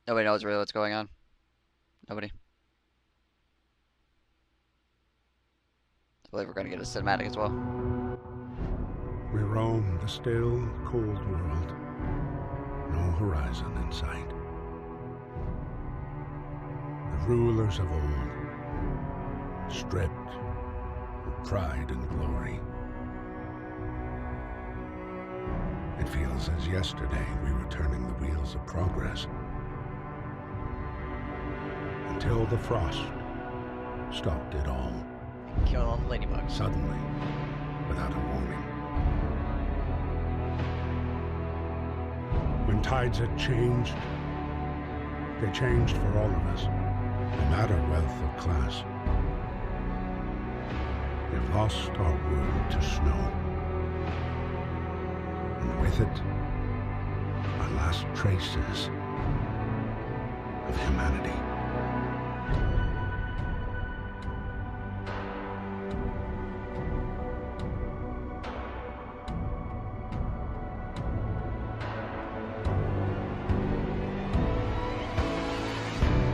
Nobody knows really what's going on. Nobody. I believe we're gonna get a cinematic as well. We roam the still, cold world. No horizon in sight. The rulers of old, stripped of pride and glory. It feels as yesterday we were turning the wheels of progress. Until the frost stopped it all. Kill all the ladybugs. Suddenly, without a warning. When tides had changed, they changed for all of us, no matter wealth or class. We've lost our world to snow. And with it, our last traces of humanity.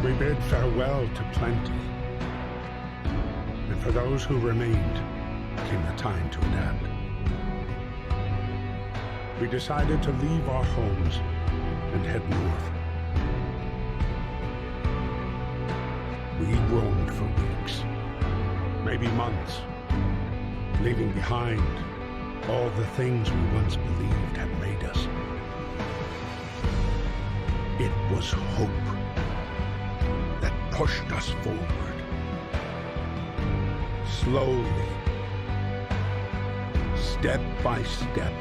We bid farewell to plenty, and for those who remained came the time to adapt. We decided to leave our homes and head north. We roamed for weeks, maybe months, leaving behind all the things we once believed had made us. It was hope that pushed us forward. Slowly, step by step.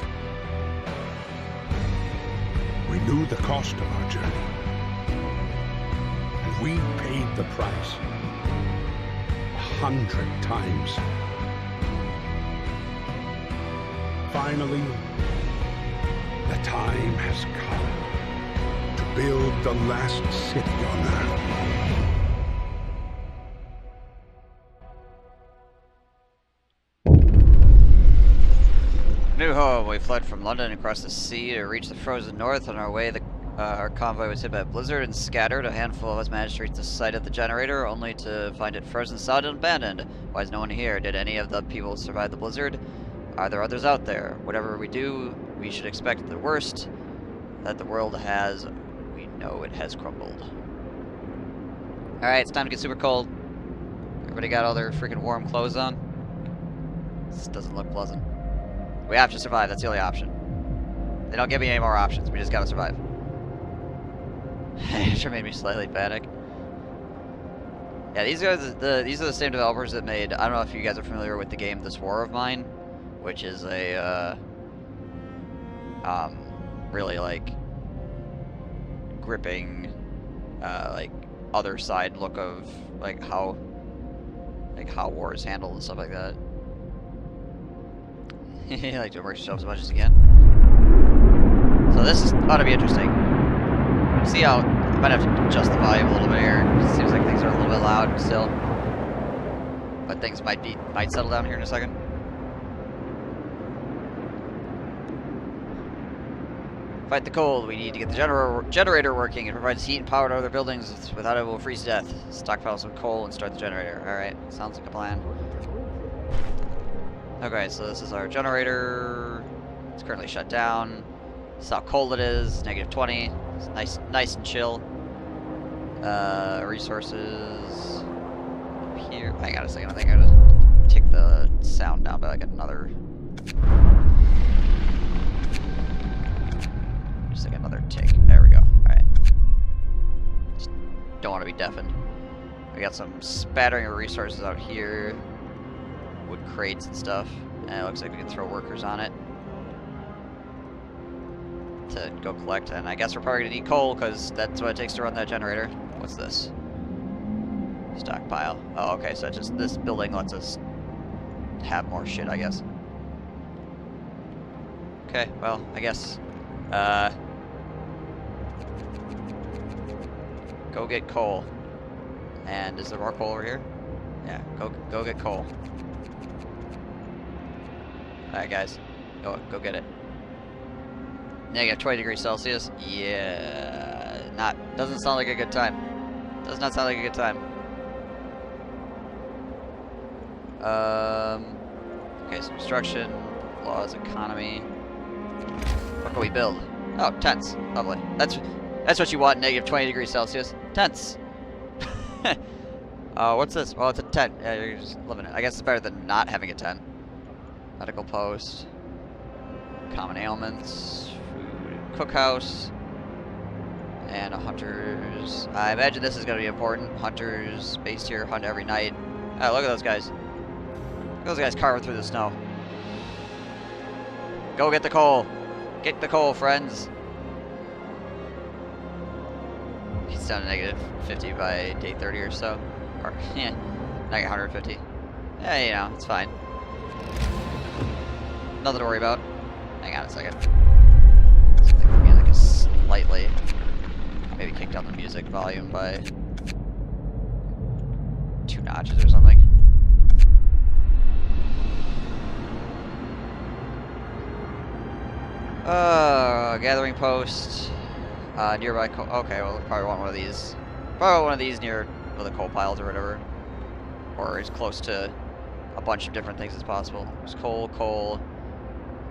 We knew the cost of our journey, and we paid the price 100 times. Finally, the time has come to build the last city on Earth. New home. We fled from London across the sea to reach the frozen north. On our way, our convoy was hit by a blizzard and scattered. A handful of us managed to reach the site of the generator, only to find it frozen solid and abandoned. Why is no one here? Did any of the people survive the blizzard? Are there others out there? Whatever we do, we should expect the worst that the world has. We know it has crumbled. Alright, it's time to get super cold. Everybody got all their freaking warm clothes on? This doesn't look pleasant. We have to survive, that's the only option. They don't give me any more options, we just gotta survive. It sure made me slightly panic. Yeah, these are the same developers that made, I don't know if you guys are familiar with the game This War of Mine, which is a, really, like, gripping, like, other side look of, like, how war is handled and stuff like that. You like to immerse yourself as much as you can. So this ought to be interesting. See how I might have to adjust the volume a little bit here. Seems like things are a little bit loud still, but things might settle down here in a second. Fight the cold. We need to get the generator working. It provides heat and power to other buildings. Without it, we'll freeze to death. Stockpile some coal and start the generator. All right, sounds like a plan. Okay, so this is our generator. It's currently shut down. This is how cold it is. -20. It's nice and chill. Resources up here. Hang on a second. I think I gotta tick the sound down by like another. Just like another tick. There we go. All right. Just don't want to be deafened. We got some spattering of resources out here. Wood crates and stuff, and it looks like we can throw workers on it to go collect, and I guess we're probably gonna need coal because that's what it takes to run that generator. What's this? Stockpile. Oh, okay, so just this building lets us have more shit, I guess. Okay, well, I guess go get coal. And is there more coal over here? Yeah, go get coal. Alright guys, go get it. -20 degrees Celsius. Yeah, Doesn't sound like a good time. Does not sound like a good time. Okay, so construction, laws, economy. What can we build? Oh, tents. Lovely. That's what you want, negative 20 degrees Celsius. Tents. What's this? Well, it's a tent. Yeah, you're just living it. I guess it's better than not having a tent. Medical post. Common ailments. Food. Cookhouse. And a hunters. I imagine this is going to be important. Hunters based here, hunt every night. Oh, look at those guys. Look at those guys carving through the snow. Go get the coal. Get the coal, friends. It's down to negative 50 by day 30 or so. Or, yeah, negative 150. Yeah, you know, it's fine. Nothing to worry about. Hang on a second. I think the music is slightly... Maybe kick down the music volume by 2 notches or something. Gathering post. Nearby coal. Okay, well, probably want one of these. Probably one of these near the coal piles or whatever. Or as close to a bunch of different things as possible. There's coal,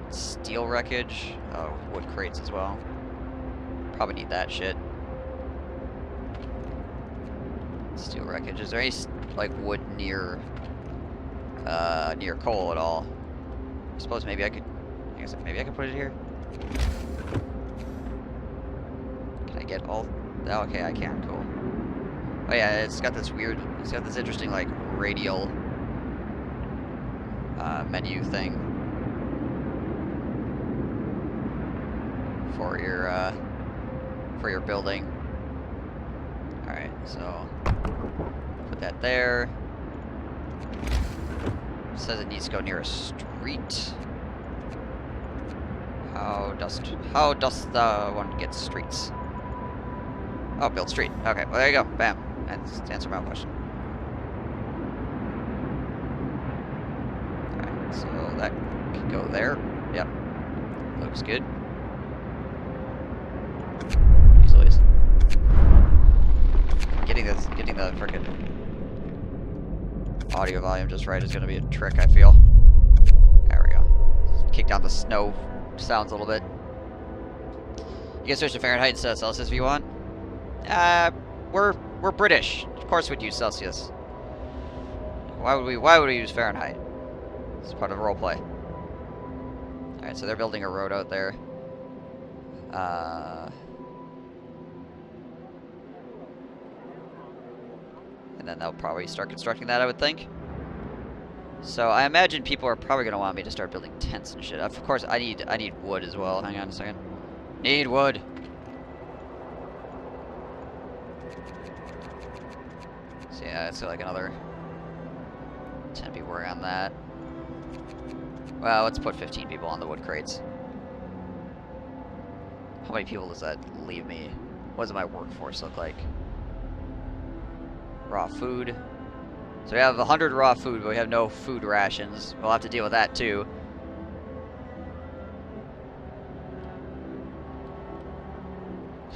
steel wreckage. Oh, wood crates as well. Probably need that shit. Steel wreckage. Is there any like wood near coal at all? I suppose maybe I could. I guess maybe I could put it here. Can I get all? Oh, okay, I can. Cool. Oh yeah, it's got this weird. It's got this interesting like radial menu thing for your building. All right, so put that there. It says it needs to go near a street. How does the one get streets? Oh, build street. Okay, well there you go. Bam. That's answer my question. Alright, so that can go there. Yep. Looks good. Jeez Louise. Getting the frickin' audio volume just right is gonna be a trick, I feel. There we go. Kick down the snow sounds a little bit. You can switch to Fahrenheit instead of Celsius if you want. We're British. Of course we'd use Celsius. Why would we use Fahrenheit? It's part of roleplay. Alright, so they're building a road out there. And then they'll probably start constructing that, I would think. So I imagine people are probably gonna want me to start building tents and shit. Of course, I need wood as well. Hang on a second. Need wood. So yeah, it's like another 10 people working on that. Well, let's put 15 people on the wood crates. How many people does that leave me? What does my workforce look like? Raw food. So we have 100 raw food, but we have no food rations. We'll have to deal with that too.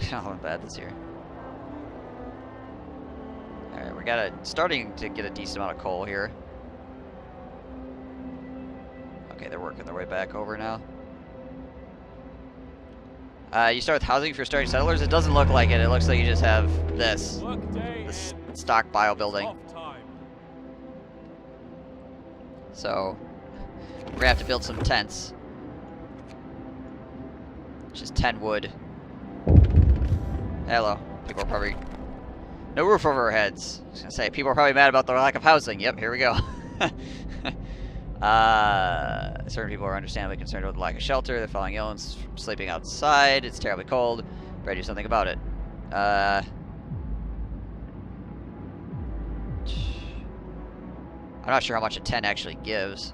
How bad this year. Alright, we starting to get a decent amount of coal here. Okay, they're working their way back over now. You start with housing if you're starting settlers. It doesn't look like it. It looks like you just have this stockpile building. So we're gonna have to build some tents. Just 10 wood. Hello. People are probably no roof over our heads. I was gonna say people are probably mad about the lack of housing. Yep, here we go. Certain people are understandably concerned about the lack of shelter. They're falling ill and sleeping outside. It's terribly cold. Better do something about it. I'm not sure how much a tent actually gives.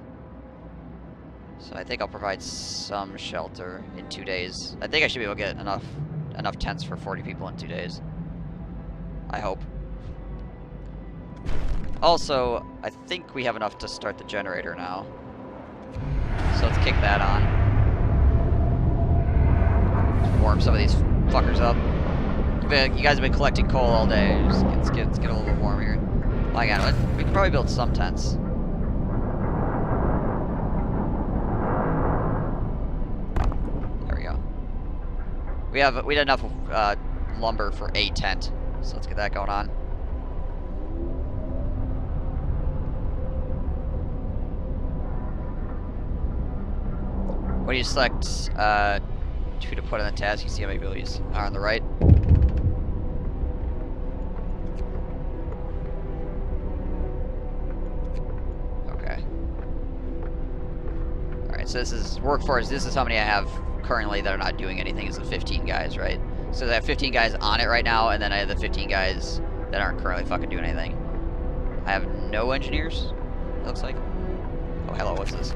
So I think I'll provide some shelter in 2 days. I think I should be able to get enough tents for 40 people in 2 days. I hope. Also, I think we have enough to start the generator now. So let's kick that on. Just warm some of these fuckers up. you guys have been collecting coal all day. Let's get a little bit warm here. Oh my god, we can probably build some tents. There we go. We had enough lumber for a tent, so let's get that going on. When you select 2 to put in the task, you see how many abilities are on the right. Okay. Alright, so this is workforce. This is how many I have currently that are not doing anything. It's the 15 guys, right? So I have 15 guys on it right now, and then I have the 15 guys that aren't currently fucking doing anything. I have no engineers, it looks like. Oh, hello, what's this?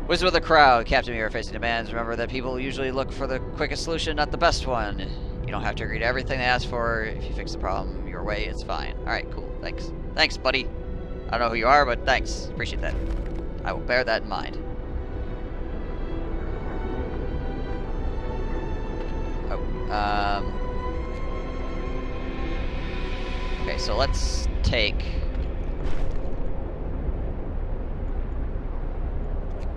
Wisdom of the crowd. Captain, we are facing demands. Remember that people usually look for the quickest solution, not the best one. You don't have to agree to everything they ask for. If you fix the problem your way, it's fine. Alright, cool. Thanks. Thanks, buddy. I don't know who you are, but thanks. Appreciate that. I will bear that in mind. Oh, okay, so let's take...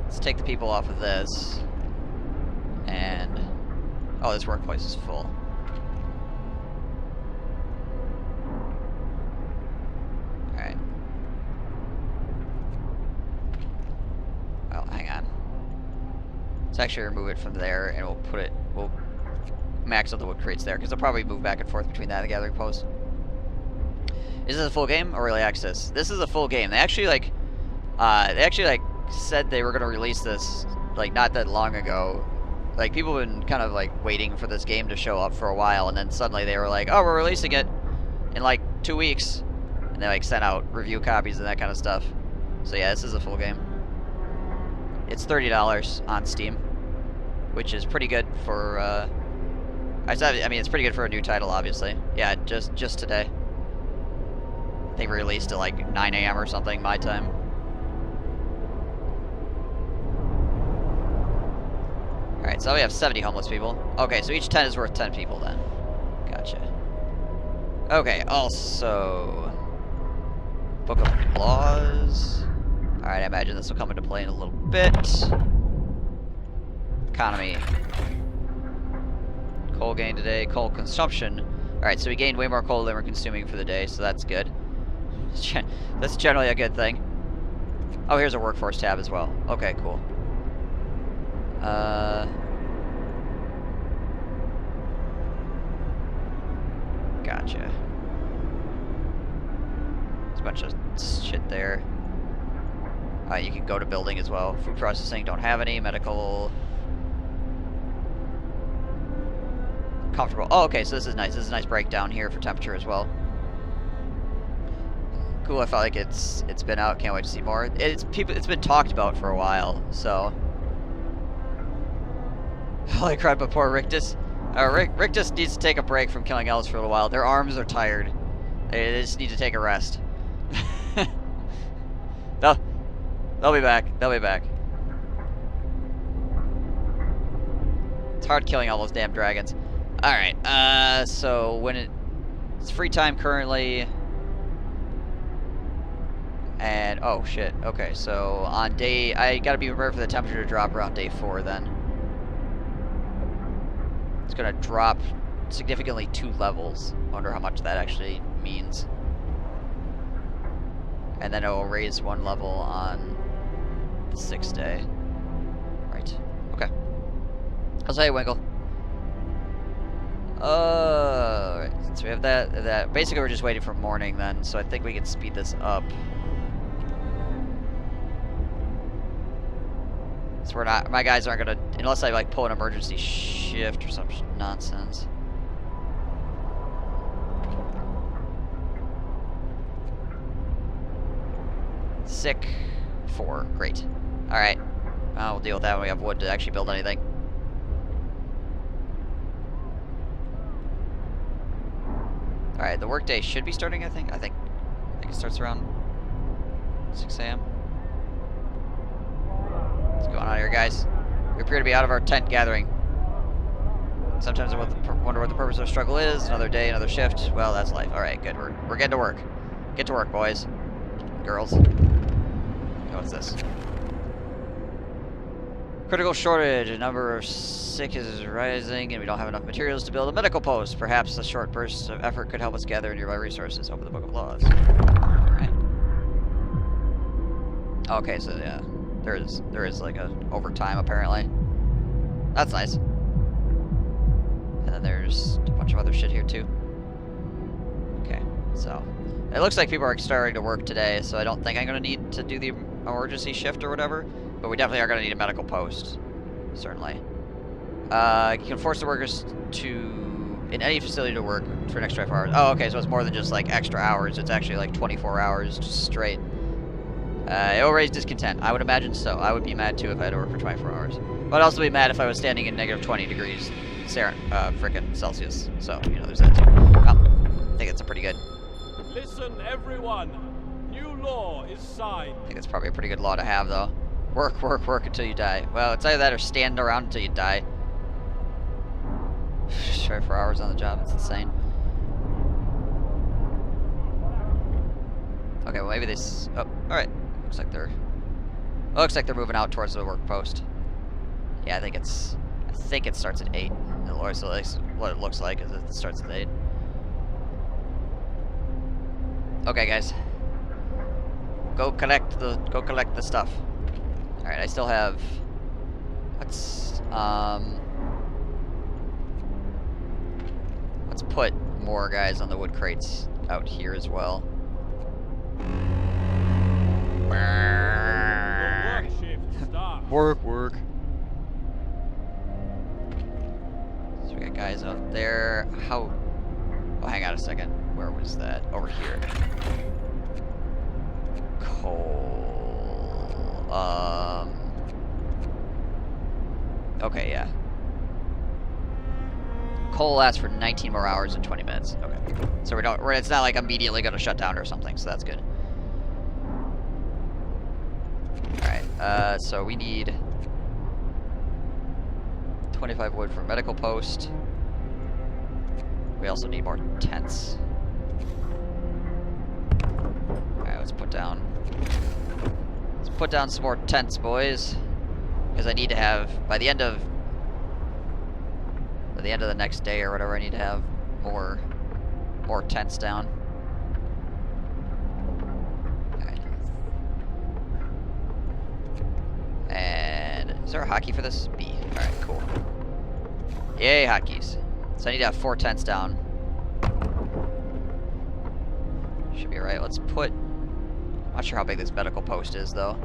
Let's take the people off of this, and oh, this workplace is full. All right. Well, hang on. Let's actually remove it from there, and we'll max out the wood crates there, because they'll probably move back and forth between that and the gathering post. Is this a full game or early access? This is a full game. They actually said they were going to release this like not that long ago. Like, people have been kind of like waiting for this game to show up for a while, and then suddenly they were like, oh, we're releasing it in like 2 weeks, and they like sent out review copies and that kind of stuff. So yeah, this is a full game. It's $30 on Steam, which is pretty good for I mean, it's pretty good for a new title, obviously. Yeah, just today. I think we released at like 9 AM or something my time. Alright, so we have 70 homeless people. Okay, so each tent is worth 10 people then. Gotcha. Okay, also... Book of Laws. Alright, I imagine this will come into play in a little bit. Economy. Coal gain today, coal consumption. Alright, so we gained way more coal than we're consuming for the day, so that's good. That's generally a good thing. Oh, here's a workforce tab as well. Okay, cool. Gotcha. There's a bunch of shit there. You can go to building as well. Food processing, don't have any. Medical. Comfortable. Oh, okay, so this is nice. This is a nice breakdown here for temperature as well. Cool, I felt like it's been out. Can't wait to see more. It's been talked about for a while, so. Holy crap, but poor Rictus. Rick just needs to take a break from killing elves for a little while. Their arms are tired. They just need to take a rest. They'll be back. They'll be back. It's hard killing all those damn dragons. Alright, so when it's free time currently. And, oh shit, okay, so on I gotta be prepared for the temperature to drop around day 4 then. It's gonna drop significantly 2 levels. I wonder how much that actually means. And then it will raise 1 level on the 6th day. Right. Okay. I'll say Winkle. Right. So we have that. Basically, we're just waiting for morning then, so I think we can speed this up. So we're not, my guys aren't gonna, unless I like pull an emergency shift or some nonsense. Sick 4, great. Alright, we'll deal with that when we have wood to actually build anything. Alright, the workday should be starting, I think it starts around 6 AM. What's going on here, guys? We appear to be out of our tent gathering. Sometimes I wonder what the purpose of struggle is. Another day, another shift. Well, that's life. Alright, good. We're getting to work. Get to work, boys. Girls. Oh, what's this? Critical shortage. A number of sick is rising, and we don't have enough materials to build a medical post. Perhaps a short burst of effort could help us gather nearby resources. Open the Book of Laws. Alright. Okay, so yeah. There is like a overtime apparently. That's nice. And then there's a bunch of other shit here too. Okay, so it looks like people are starting to work today, so I don't think I'm gonna need to do the emergency shift or whatever, but we definitely are gonna need a medical post. Certainly. You can force the workers in any facility to work for an extra 5 hours. Oh, okay, so it's more than just like extra hours, it's actually like 24 hours straight. It will raise discontent. I would imagine so. I would be mad too if I had to work for 24 hours. But I'd also be mad if I was standing in negative 20 degrees frickin' Celsius. So, you know, there's that too. I think it's a pretty good. Listen, everyone. New law is signed. I think it's probably a pretty good law to have, though. Work, work, work until you die. Well, it's either that or stand around until you die. 24 hours on the job. It's insane. Okay, well maybe this. Oh, all right. Looks like they're moving out towards the work post. Yeah, I think it starts at 8. Or so at least what it looks like is it starts at 8. Okay, guys. Go collect the stuff. All right, I still have. Let's put more guys on the wood crates out here as well. Work shift starts. Work. So we got guys out there. How? Oh, hang on a second. Where was that? Over here. Coal. Okay, yeah. Coal lasts for 19 more hours and 20 minutes. Okay. So it's not like immediately gonna shut down or something, so that's good. Alright, so we need 25 wood for medical post. We also need more tents. Alright, let's put down some more tents, boys. Because I need to have, by the end of the next day or whatever, I need to have more tents down. Alright. And is there a hotkey for this? B. Alright, cool. Yay, hotkeys. So I need to have 4 tents down. Should be alright. Let's put... I'm not sure how big this medical post is, though.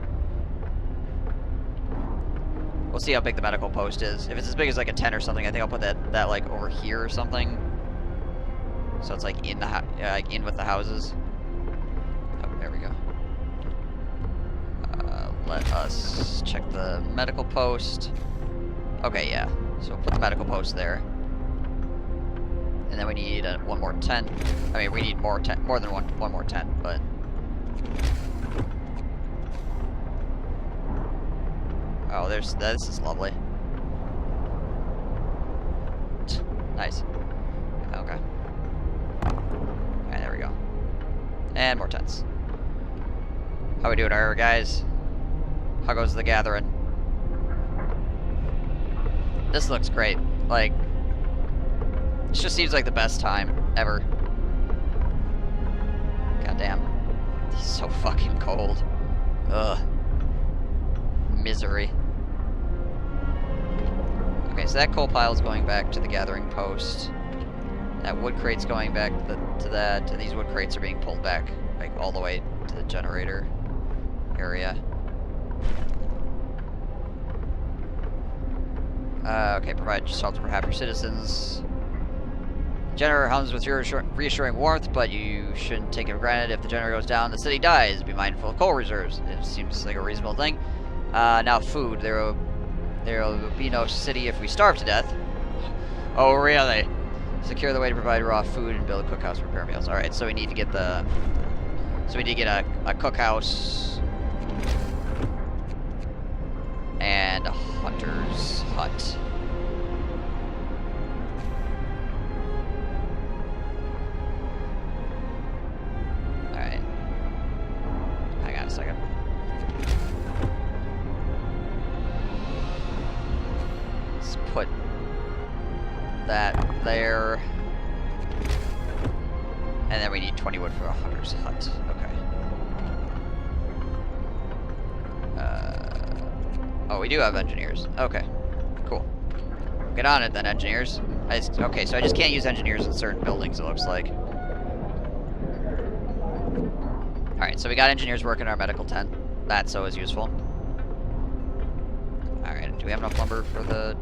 We'll see how big the medical post is. If it's as big as like a tent or something, I think I'll put that like over here or something. So it's like in in with the houses. Oh, there we go. Let us check the medical post. Okay, yeah. So we'll put the medical post there. And then we need one more tent. I mean, we need more than one more tent, but. Oh, this is lovely. Nice. Okay. And there we go. And more tents. How we doing, alright, guys? How goes the gathering? This looks great. Like, this just seems like the best time ever. Goddamn. It's so fucking cold. Ugh. Misery. Okay, so that coal pile is going back to the gathering post. That wood crate's going back to that, and these wood crates are being pulled back, like, all the way to the generator area. Okay, provide shelter for happier citizens. Generator hums with reassuring warmth, but you shouldn't take it for granted. If the generator goes down, the city dies. Be mindful of coal reserves. It seems like a reasonable thing. Now food. There will be no city if we starve to death. Oh, really? Secure the way to provide raw food and build a cookhouse for prepare meals. Alright, so we need to get a cookhouse and a hunter's hut. on a second. Let's put that there. And then we need 20 wood for a hunter's hut. Okay. Oh, we do have engineers. Okay. Cool. Get on it then, engineers. Okay, so I just can't use engineers in certain buildings, it looks like. Alright, so we got engineers working our medical tent. That's always useful. Alright, do we have enough lumber for the...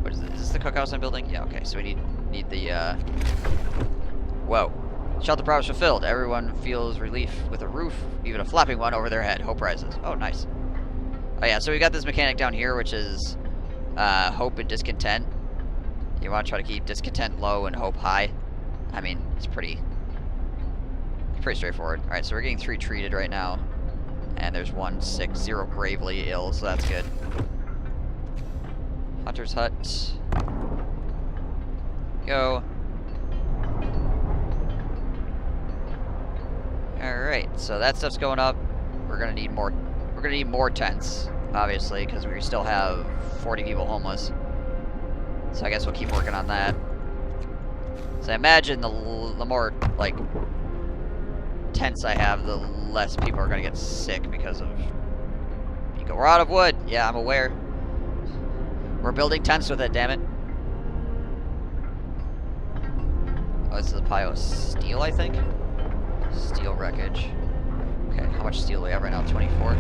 What is this? Is this the cookhouse I'm building? Yeah, okay, so we need the, Whoa. Shelter promise fulfilled. Everyone feels relief with a roof, even a flapping one over their head. Hope rises. Oh, nice. Oh yeah, so we got this mechanic down here, which is hope and discontent. You want to try to keep discontent low and hope high. I mean, it's pretty straightforward. All right, so we're getting 3 treated right now, and there's 1 sick, 0 gravely ill, so that's good. Hunter's hut. Go. All right, so that stuff's going up. We're gonna need more. We're gonna need more tents, obviously, because we still have 40 people homeless. So I guess we'll keep working on that. So I imagine the more, like, tents I have, the less people are gonna get sick because of... We're out of wood! Yeah, I'm aware. We're building tents with it, damn it. Oh, this is a pile of steel, I think? Steel wreckage. Okay, how much steel do we have right now? 24?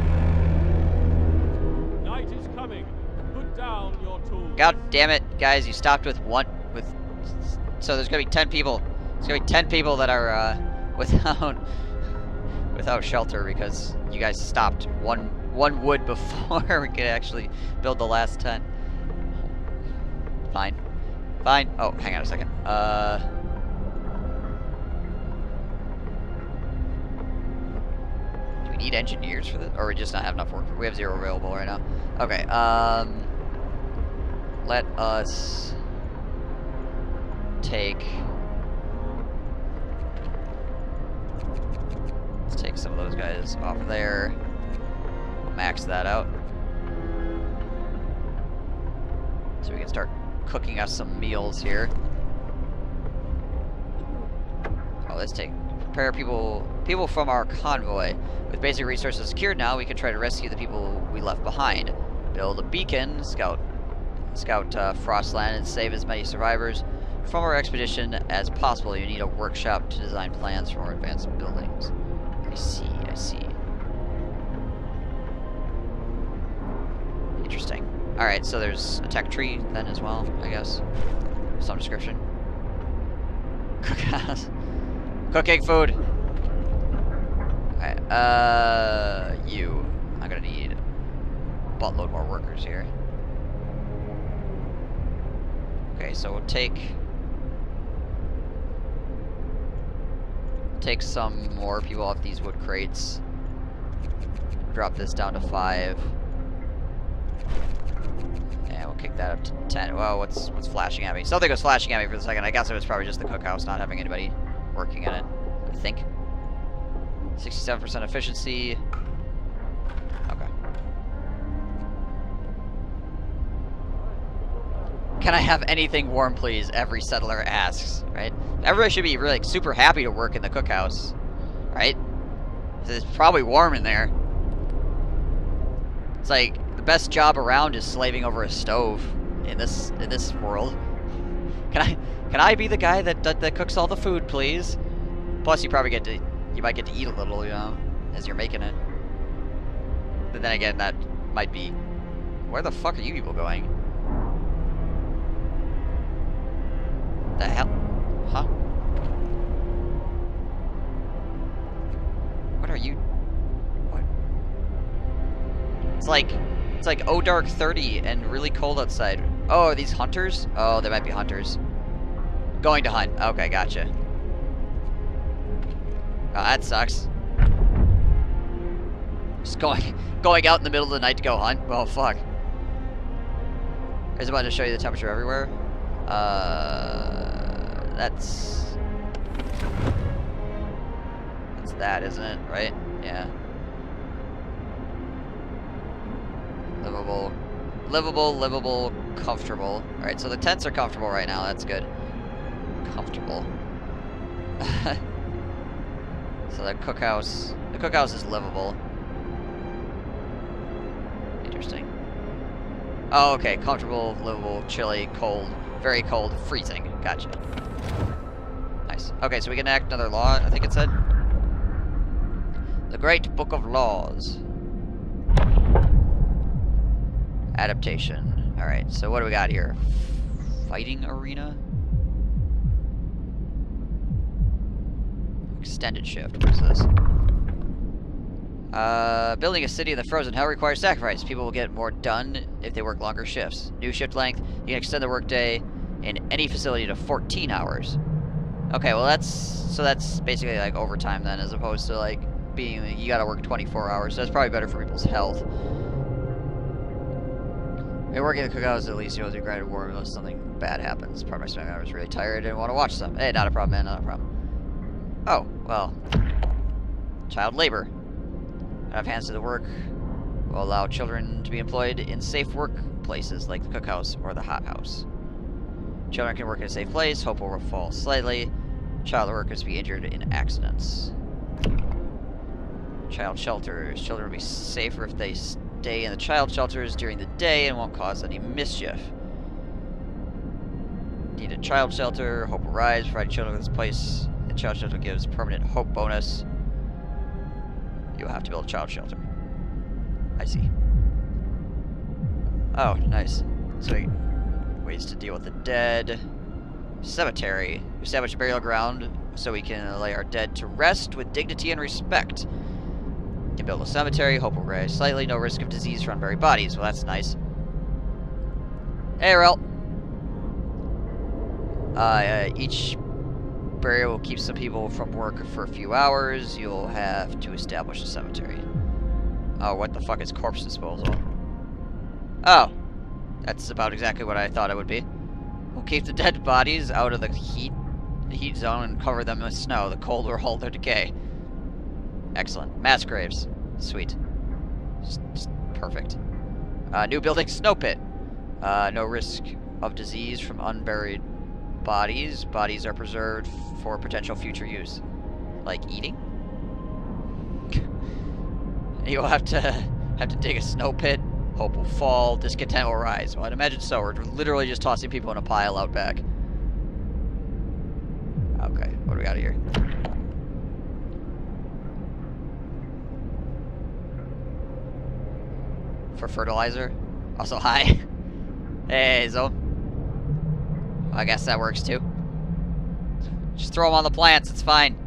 Night is coming. Put down your tools. God damn it, guys, you stopped with one, so there's gonna be 10 people. There's gonna be 10 people that are, without shelter because you guys stopped one wood before we could actually build the last tent. Fine. Fine. Oh, hang on a second. Do we need engineers for this? Or we just not have enough work? We have 0 available right now. Okay, let us take... Let's take some of those guys off there. We'll max that out. So we can start cooking us some meals here. Oh, let's prepare people from our convoy. With basic resources secured now, we can try to rescue the people we left behind. Build a beacon, scout Frostland, and save as many survivors from our expedition as possible. You need a workshop to design plans for more advanced buildings. I see, I see. Interesting. Alright, so there's a tech tree then as well, I guess. Some description. Cookhouse. Cooking food! Alright, you. I'm gonna need a buttload more workers here. Okay, so we'll take some more people off these wood crates. Drop this down to 5. And we'll kick that up to 10. Well, what's flashing at me? Something was flashing at me for a second. I guess it was probably just the cookhouse not having anybody working in it, I think. 67% efficiency. Okay. Can I have anything warm, please? Every settler asks, right? Everybody should be really, like, super happy to work in the cookhouse, right? It's probably warm in there. It's like the best job around is slaving over a stove in this world. Can I be the guy that cooks all the food, please? Plus, you might get to eat a little, you know, as you're making it. But then again, that might be... Where the fuck are you people going? The hell? Huh? What are you... What? It's like oh dark 30 and really cold outside. Oh, are these hunters? Oh, they might be hunters. Going to hunt. Okay, gotcha. Oh, that sucks. Just going out in the middle of the night to go hunt? Well, fuck. I was about to show you the temperature everywhere. That's that, isn't it? Right? Yeah. livable. Livable, comfortable. Alright, so the tents are comfortable right now. That's good. Comfortable. So the cookhouse is livable. Interesting. Oh, okay. Comfortable, livable, chilly, cold, very cold, freezing. Gotcha. Nice. Okay, so we can enact another law, I think it said. The Great Book of Laws. Adaptation. Alright, so what do we got here? Fighting arena? Extended shift. What is this? Building a city in the frozen hell requires sacrifice. People will get more done if they work longer shifts. New shift length. You can extend the workday in any facility to 14 hours. Okay, well that's basically like overtime then, as opposed to like being, you gotta work 24 hours. So that's probably better for people's health. When working at the cookhouse, at least you know the granted warm unless something bad happens. Part of my stomach, I was really tired and want to watch some. Hey, not a problem, man, not a problem. Oh, well. Child labor. Enough hands to the work will allow children to be employed in safe workplaces like the cookhouse or the hothouse. Children can work in a safe place, hope will fall slightly. Child workers be injured in accidents. Child shelters. Children will be safer if they stay in the child shelters during the day and won't cause any mischief. Need a child shelter, hope will rise, provided children in this place. The child shelter gives permanent hope bonus. You'll have to build a child shelter. I see. Oh, nice. So, ways to deal with the dead. Cemetery. Establish a burial ground so we can lay our dead to rest with dignity and respect. You can build a cemetery, hope will rise slightly, no risk of disease from unburied bodies. Well, that's nice. Hey, Rel. Each burial will keep some people from work for a few hours. You'll have to establish a cemetery. Oh, what the fuck is corpse disposal? Oh, that's about exactly what I thought it would be. We'll keep the dead bodies out of the heat zone and cover them with snow. The cold will halt their decay. Excellent. Mass graves. Sweet. Just perfect. New building, snow pit. No risk of disease from unburied bodies. Bodies are preserved for potential future use. Like eating? You'll have to dig a snow pit. Hope will fall. Discontent will rise. Well, I'd imagine so. We're literally just tossing people in a pile out back. Okay, what do we got here? For fertilizer? Also, hi. Hey, Zo. I guess that works too. Just throw them on the plants, it's fine.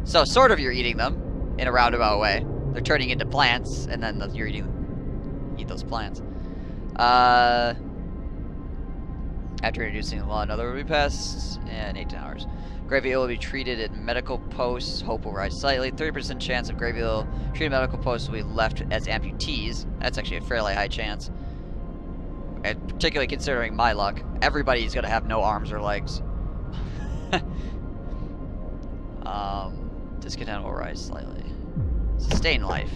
So, sort of you're eating them in a roundabout way. They're turning into plants, and then you're eat those plants. After introducing the law, another will be passed in 18 hours. Grave will be treated at medical posts. Hope will rise slightly. 30% chance of grave treated medical posts will be left as amputees. That's actually a fairly high chance. And particularly considering my luck, everybody's gonna have no arms or legs. Discontent will rise slightly. Sustain life.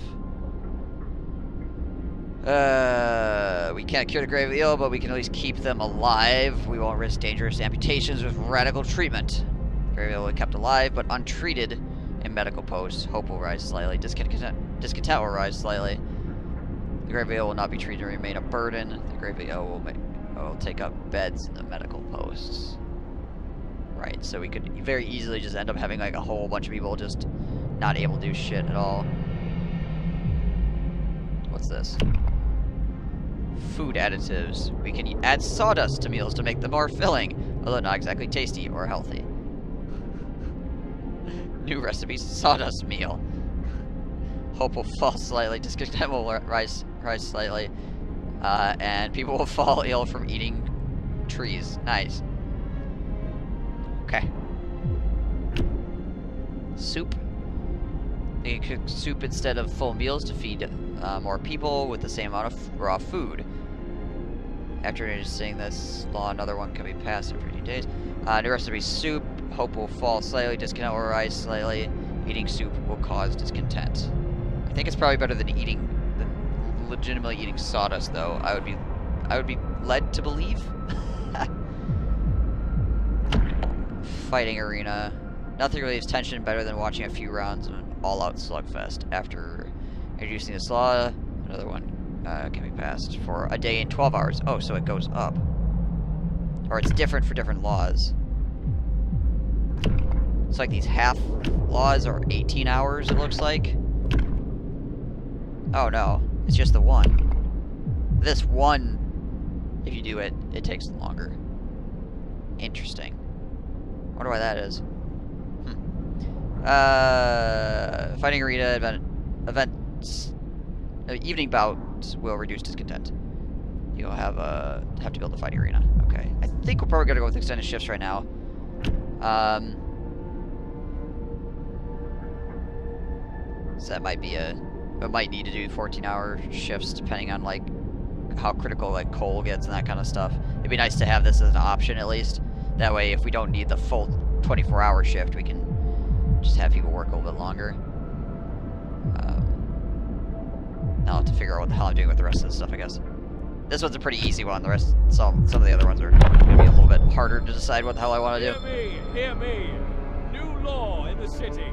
We can't cure the gravely ill, but we can at least keep them alive. We won't risk dangerous amputations with radical treatment. Gravely ill will be kept alive, but untreated in medical posts. Hope will rise slightly. Discontent will rise slightly. The gravely ill will not be treated and remain a burden. The gravely ill will take up beds in the medical posts. Right, so we could very easily just end up having like a whole bunch of people just not able to do shit at all. What's this? Food additives. We can add sawdust to meals to make them more filling, although not exactly tasty or healthy. New recipe, sawdust meal. Hope will fall slightly. Discontent will rise slightly. And people will fall ill from eating trees. Nice. Okay. Soup. You can cook soup instead of full meals to feed more people with the same amount of raw food. After introducing this law, another one can be passed in 15 days. New recipe, soup. Hope will fall slightly. Discontent will rise slightly. Eating soup will cause discontent. I think it's probably better than eating legitimately eating sawdust, though, I would be led to believe. Fighting arena. Nothing relieves tension better than watching a few rounds of an all-out slugfest. After introducing this law, another one can be passed for a day in 12 hours. Oh, so it goes up. Or it's different for different laws. It's like these half laws are 18 hours, it looks like. Oh no, it's just the one. This one, if you do it, it takes longer. Interesting. Wonder why that is. Fighting arena events. Evening bouts will reduce discontent. You'll have to build a fighting arena. Okay, I think we're probably gonna go with extended shifts right now. So that might be we might need to do 14-hour shifts depending on like how critical like coal gets and that kind of stuff. It'd be nice to have this as an option at least. That way, if we don't need the full 24-hour shift, we can just have people work a little bit longer. Now I'll have to figure out what the hell I'm doing with the rest of this stuff, I guess. This one's a pretty easy one. The rest, some of the other ones are gonna be a little bit harder to decide what the hell I want to do. Hear me, hear me. New law in the city.